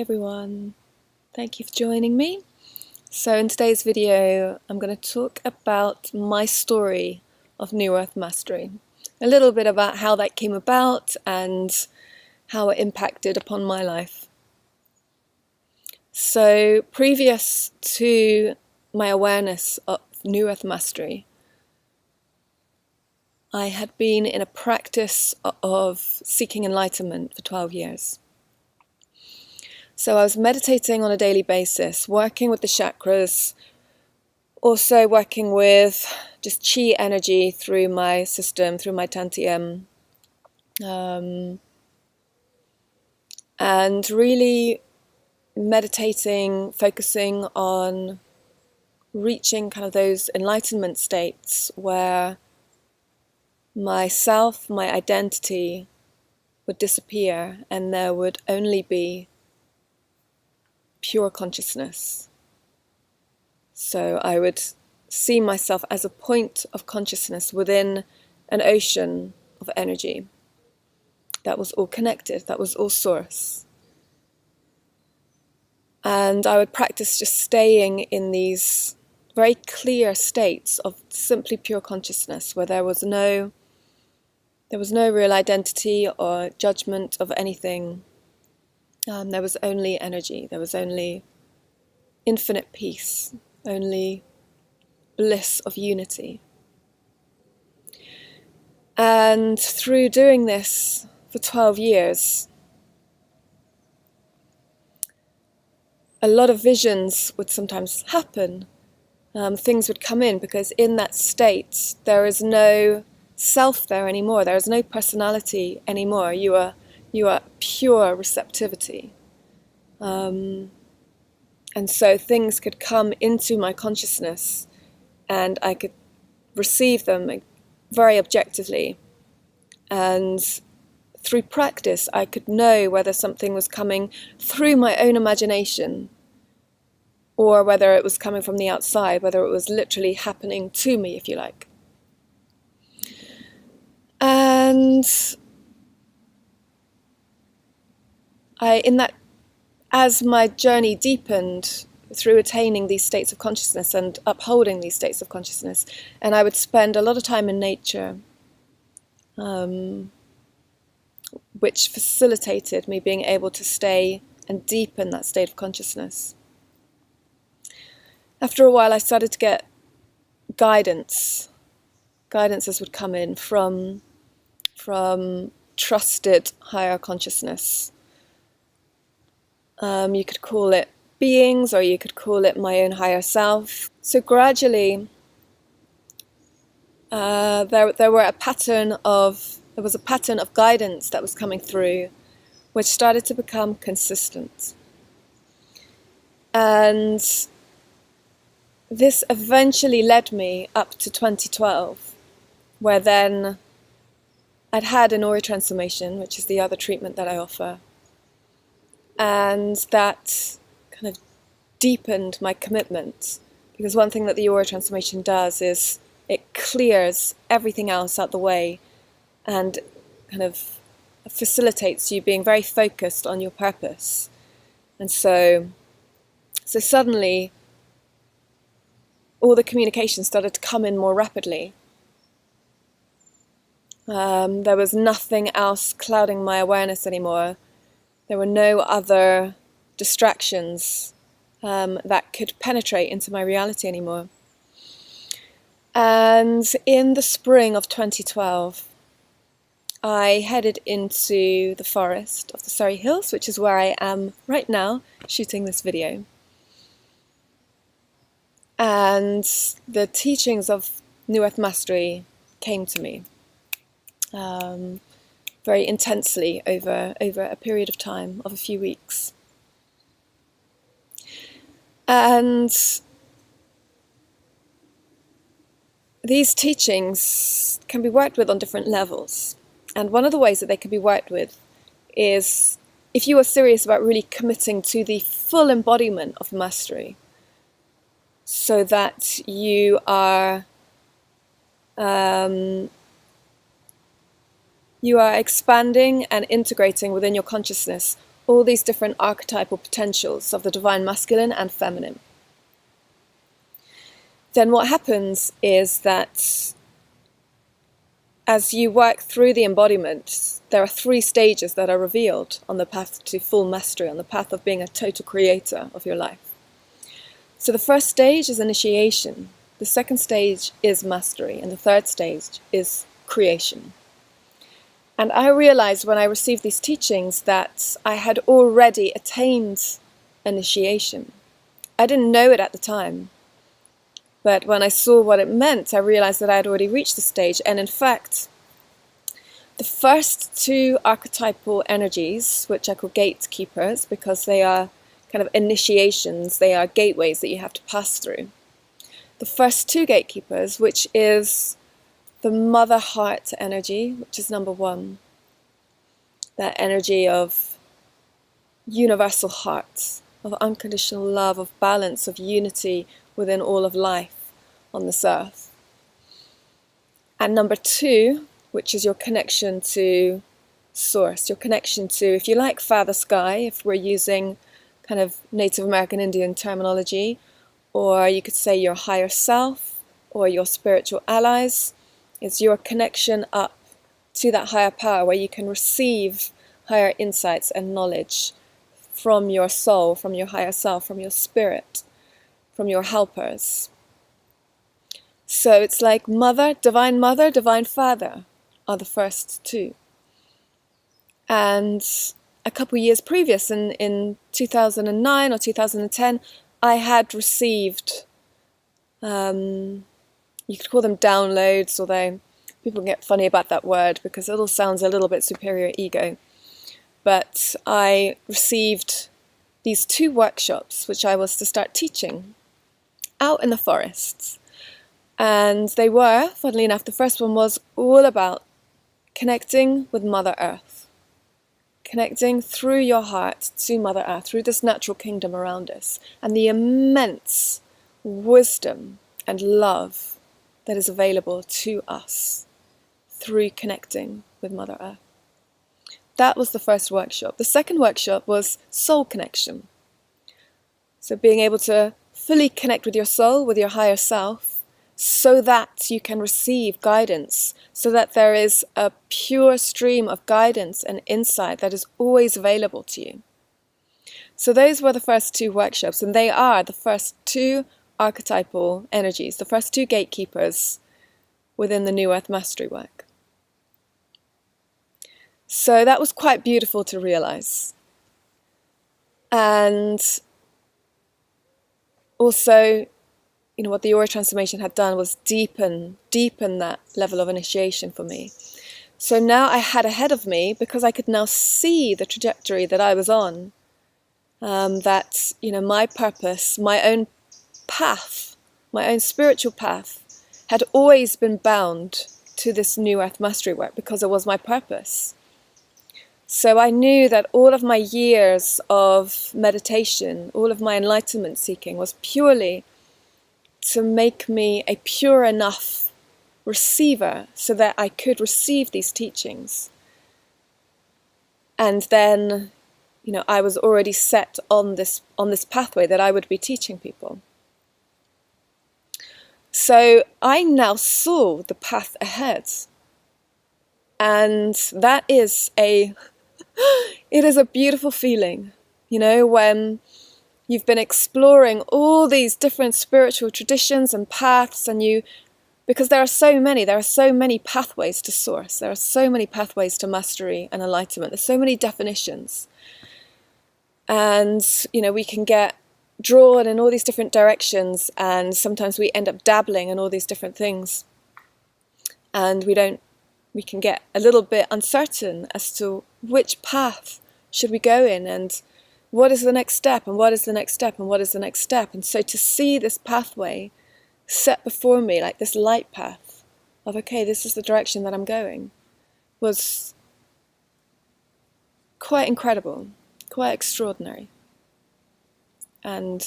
everyone, thank you for joining me. So in today's video I'm going to talk about my story of Newerth mastery, a little bit about how that came about and how it impacted upon my life. So previous to my awareness of Newerth mastery, I had been in a practice of seeking enlightenment for 12 years. So I was meditating on a daily basis, working with the chakras, also working with just chi energy through my system, through my Tantium, and really meditating, focusing on reaching kind of those enlightenment states where myself, my identity would disappear and there would only be pure consciousness. So I would see myself as a point of consciousness within an ocean of energy that was all connected, that was all source. And I would practice just staying in these very clear states of simply pure consciousness where there was no real identity or judgment of anything. There was only energy, there was only infinite peace, only bliss of unity. And through doing this for 12 years, a lot of visions would sometimes happen. Things would come in because in that state there is no self there anymore. There is no personality anymore. You are pure receptivity. And so things could come into my consciousness and I could receive them very objectively. And through practice, I could know whether something was coming through my own imagination or whether it was coming from the outside, whether it was literally happening to me, if you like. And as my journey deepened through attaining these states of consciousness and upholding these states of consciousness, and I would spend a lot of time in nature, which facilitated me being able to stay and deepen that state of consciousness. After a while, I started to get guidances would come in from trusted higher consciousness. You could call it beings, or you could call it my own higher self. So gradually, there was a pattern of guidance that was coming through, which started to become consistent. And this eventually led me up to 2012, where then I'd had an aura transformation, which is the other treatment that I offer. And that kind of deepened my commitment, because one thing that the aura transformation does is it clears everything else out the way and kind of facilitates you being very focused on your purpose. And so suddenly all the communication started to come in more rapidly. There was nothing else clouding my awareness anymore. There were no other distractions that could penetrate into my reality anymore. And in the spring of 2012, I headed into the forest of the Surrey Hills, which is where I am right now shooting this video. And the teachings of Newerth mastery came to me very intensely over a period of time of a few weeks. And these teachings can be worked with on different levels. And one of the ways that they can be worked with is if you are serious about really committing to the full embodiment of mastery, so that you are expanding and integrating within your consciousness all these different archetypal potentials of the divine masculine and feminine. Then what happens is that as you work through the embodiment, there are 3 stages that are revealed on the path to full mastery, on the path of being a total creator of your life. So the first stage is initiation, the second stage is mastery, and the third stage is creation. And I realized when I received these teachings that I had already attained initiation. I didn't know it at the time. But when I saw what it meant, I realized that I had already reached the stage. And in fact, the first 2 archetypal energies, which I call gatekeepers, because they are kind of initiations, they are gateways that you have to pass through. The first 2 gatekeepers, which is the mother heart energy, which is number 1, that energy of universal heart, of unconditional love, of balance, of unity within all of life on this earth. And number 2, which is your connection to source, your connection to, if you like, Father Sky, if we're using kind of Native American Indian terminology, or you could say your higher self, or your spiritual allies. It's your connection up to that higher power where you can receive higher insights and knowledge from your soul, from your higher self, from your spirit, from your helpers. So it's like Mother, Divine Father are the first 2. And a couple of years previous, in 2009 or 2010, I had received, you could call them downloads, although people get funny about that word because it all sounds a little bit superior ego. But I received these 2 workshops which I was to start teaching out in the forests. And they were, funnily enough, the first one was all about connecting with Mother Earth. Connecting through your heart to Mother Earth, through this natural kingdom around us, and the immense wisdom and love that is available to us through connecting with Mother Earth. That was the first workshop. The second workshop was soul connection. So being able to fully connect with your soul, with your higher self, so that you can receive guidance, so that there is a pure stream of guidance and insight that is always available to you. So those were the first 2 workshops, and they are the first 2 archetypal energies, the first 2 gatekeepers within the Newerth mastery work. So that was quite beautiful to realize. And also, you know, what the Aura transformation had done was deepen that level of initiation for me. So now I had ahead of me, because I could now see the trajectory that I was on, that, you know, my purpose, my own path, my own spiritual path had always been bound to this Newerth mastery work because it was my purpose. So I knew that all of my years of meditation, all of my enlightenment seeking was purely to make me a pure enough receiver so that I could receive these teachings. And then, you know, I was already set on this pathway that I would be teaching people. So I now saw the path ahead. And that is it is a beautiful feeling, you know, when you've been exploring all these different spiritual traditions and paths, and because there are so many pathways to source, there are so many pathways to mastery and enlightenment, there's so many definitions. And, you know, we can get drawn in all these different directions, and sometimes we end up dabbling in all these different things. And we can get a little bit uncertain as to which path should we go in, and what is the next step, and what is the next step, and what is the next step. And so to see this pathway set before me, like this light path of, okay, this is the direction that I'm going, was quite incredible, quite extraordinary, and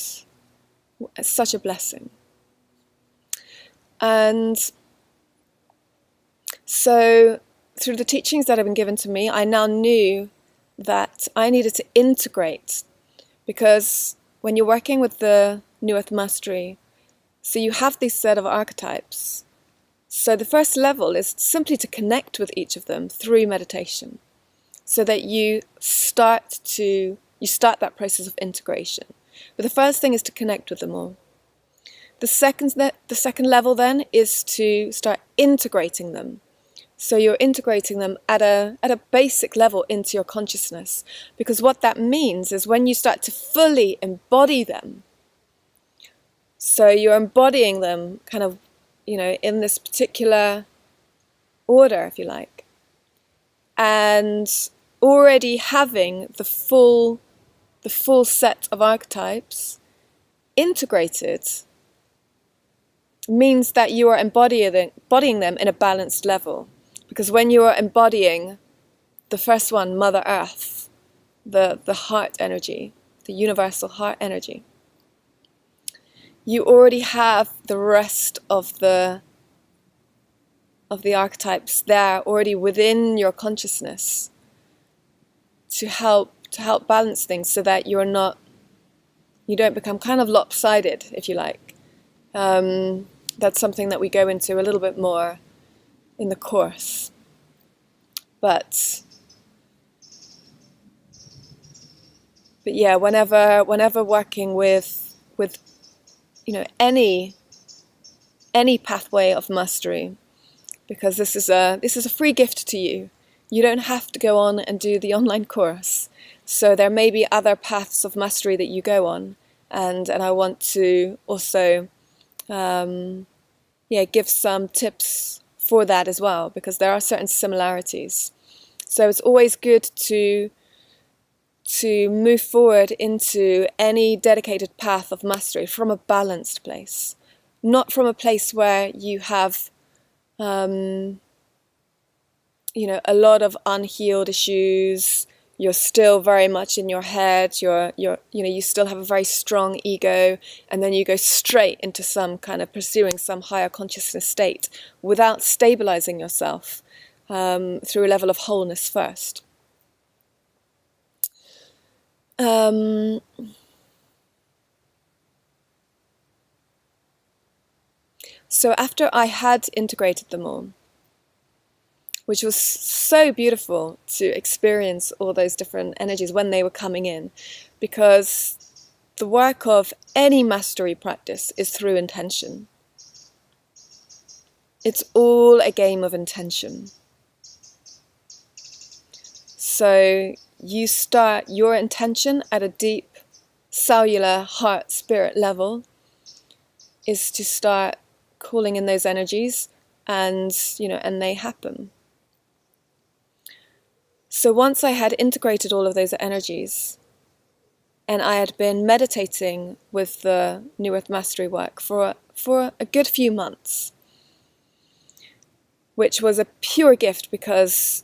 such a blessing. And so through the teachings that have been given to me, I now knew that I needed to integrate, because when you're working with the Newerth mastery, so you have this set of archetypes. So the first level is simply to connect with each of them through meditation, so that you start that process of integration. But the first thing is to connect with them all. The second level then is to start integrating them. So you're integrating them at a basic level into your consciousness, because what that means is when you start to fully embody them, so you're embodying them kind of, in this particular order, if you like, and already having the full set of archetypes integrated means that you are embodying them in a balanced level. Because when you are embodying the first one, Mother Earth, the heart energy, the universal heart energy, you already have the rest of the archetypes there already within your consciousness to help balance things, so that you don't become kind of lopsided, if you like. That's something that we go into a little bit more in the course. But yeah, whenever working with any pathway of mastery, because this is a free gift to you. You don't have to go on and do the online course. So there may be other paths of mastery that you go on, and I want to also give some tips for that as well, because there are certain similarities. So it's always good to move forward into any dedicated path of mastery from a balanced place, not from a place where you have a lot of unhealed issues. You're still very much in your head. You still have a very strong ego, and then you go straight into some kind of pursuing some higher consciousness state without stabilizing yourself through a level of wholeness first. So after I had integrated them all, which was so beautiful to experience all those different energies when they were coming in, because the work of any mastery practice is through intention. It's all a game of intention. So you start your intention at a deep cellular heart spirit level is to start calling in those energies, and they happen. So once I had integrated all of those energies, and I had been meditating with the Newerth mastery work for a good few months, which was a pure gift, because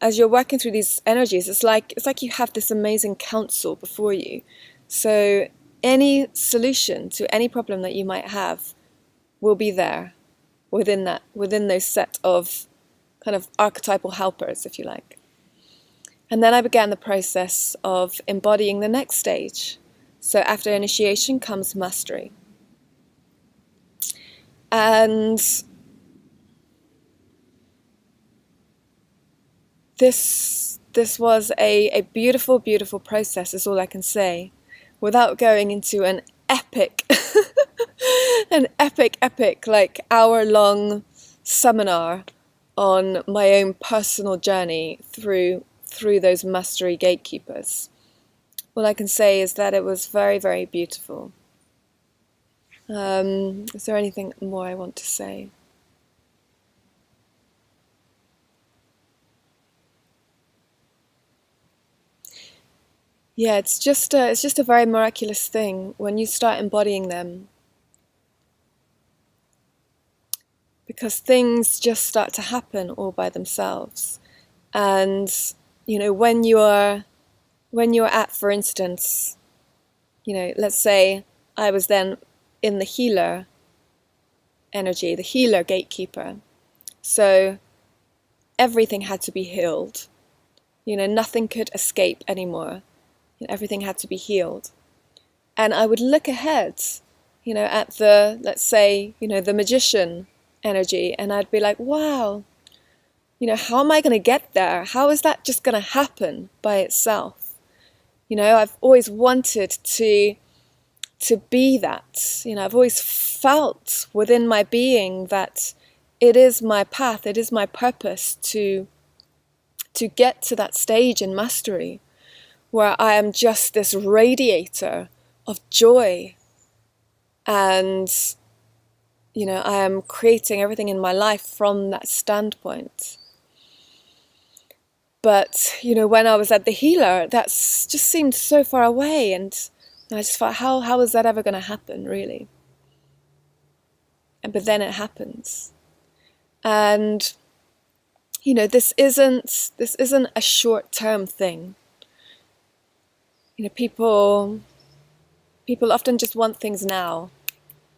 as you're working through these energies, it's like you have this amazing counsel before you. So any solution to any problem that you might have will be there within those set of kind of archetypal helpers, if you like. And then I began the process of embodying the next stage. So after initiation comes mastery. And this was a beautiful, beautiful process, is all I can say, without going into an epic like hour-long seminar on my own personal journey through those mastery gatekeepers. All I can say is that it was very, very beautiful. Is there anything more I want to say? Yeah, it's just a very miraculous thing when you start embodying them, because things just start to happen all by themselves. And when you're at, for instance, let's say I was then in the healer energy, the healer gatekeeper. So everything had to be healed. Nothing could escape anymore. Everything had to be healed. And I would look ahead, at the, let's say, the magician energy, and I'd be like, wow, how am I going to get there? How is that just going to happen by itself? I've always wanted to be that. I've always felt within my being that it is my path, it is my purpose to get to that stage in mastery where I am just this radiator of joy, and I am creating everything in my life from that standpoint. But when I was at the healer, that's just seemed so far away, and I just thought, how is that ever going to happen, really? But then it happens. And this isn't a short-term thing. People often just want things now.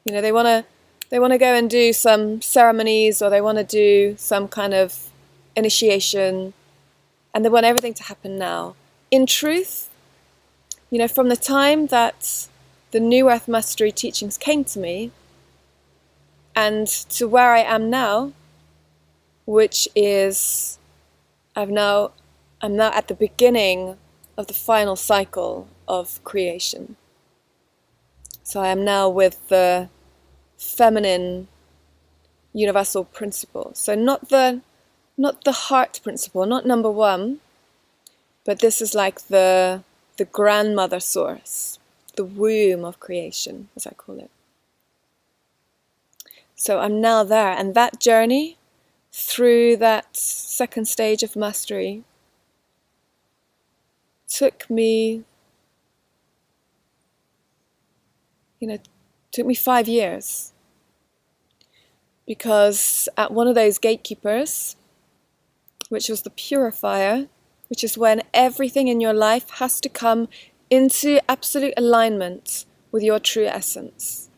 They want to go and do some ceremonies, or they want to do some kind of initiation, and they want everything to happen now. In truth, from the time that the Newerth Mastery teachings came to me, and to where I am now, which is I'm now at the beginning of the final cycle of creation. So I am now with the feminine universal principle. So not the heart principle, not number one, but this is like the grandmother source, the womb of creation, as I call it. So I'm now there, and that journey through that second stage of mastery took me 5 years. Because at one of those gatekeepers, which was the purifier, which is when everything in your life has to come into absolute alignment with your true essence.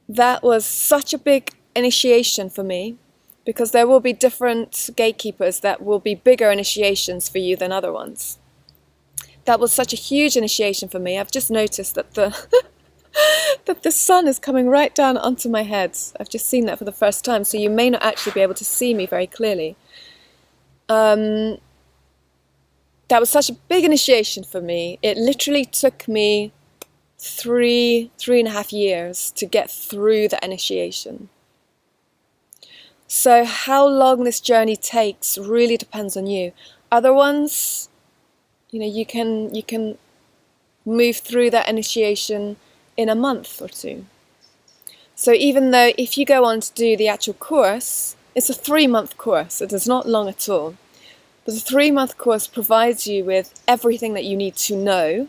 That was such a big initiation for me, because there will be different gatekeepers that will be bigger initiations for you than other ones. That was such a huge initiation for me. I've just noticed that that the sun is coming right down onto my head. I've just seen that for the first time, so you may not actually be able to see me very clearly. That was such a big initiation for me. It literally took me 3.5 years to get through that initiation. So how long this journey takes really depends on you. Other ones, you can move through that initiation in a month or two. So even though if you go on to do the actual course, it's a 3-month course. It is not long at all. But the 3-month course provides you with everything that you need to know.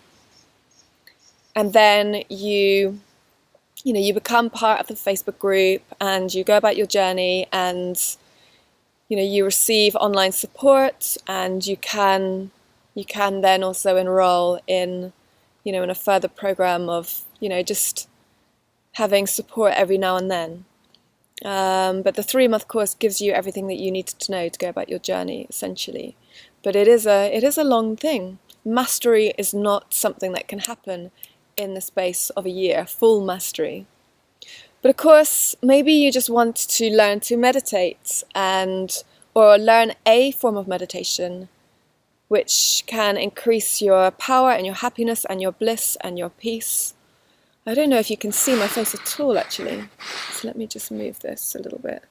And then you become part of the Facebook group, and you go about your journey, and you receive online support, and you can then also enroll in in a further program of just having support every now and then. But the 3-month course gives you everything that you need to know to go about your journey, essentially. But it is a long thing. Mastery is not something that can happen in the space of a year, full mastery. But of course, maybe you just want to learn to meditate, or learn a form of meditation which can increase your power and your happiness and your bliss and your peace. I don't know if you can see my face at all, actually. So let me just move this a little bit.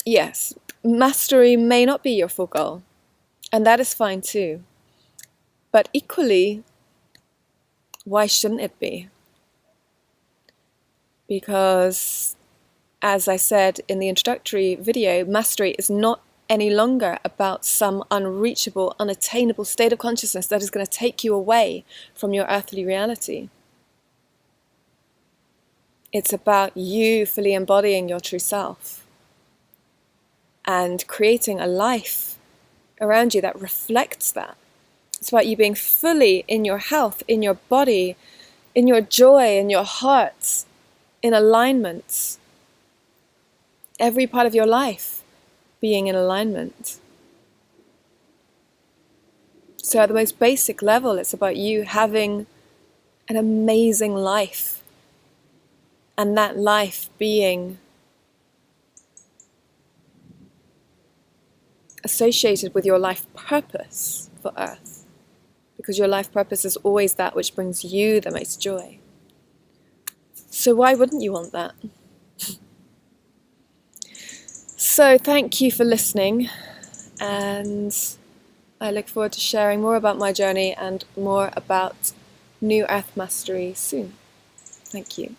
Yes, mastery may not be your full goal, and that is fine too. But equally, why shouldn't it be? Because, as I said in the introductory video, mastery is not any longer about some unreachable, unattainable state of consciousness that is going to take you away from your earthly reality. It's about you fully embodying your true self and creating a life around you that reflects that. It's about you being fully in your health, in your body, in your joy, in your heart, in alignment. Every part of your life being in alignment. So at the most basic level, it's about you having an amazing life. And that life being associated with your life purpose for Earth. Because your life purpose is always that which brings you the most joy. So why wouldn't you want that? So thank you for listening, and I look forward to sharing more about my journey and more about New Earth Mastery soon. Thank you.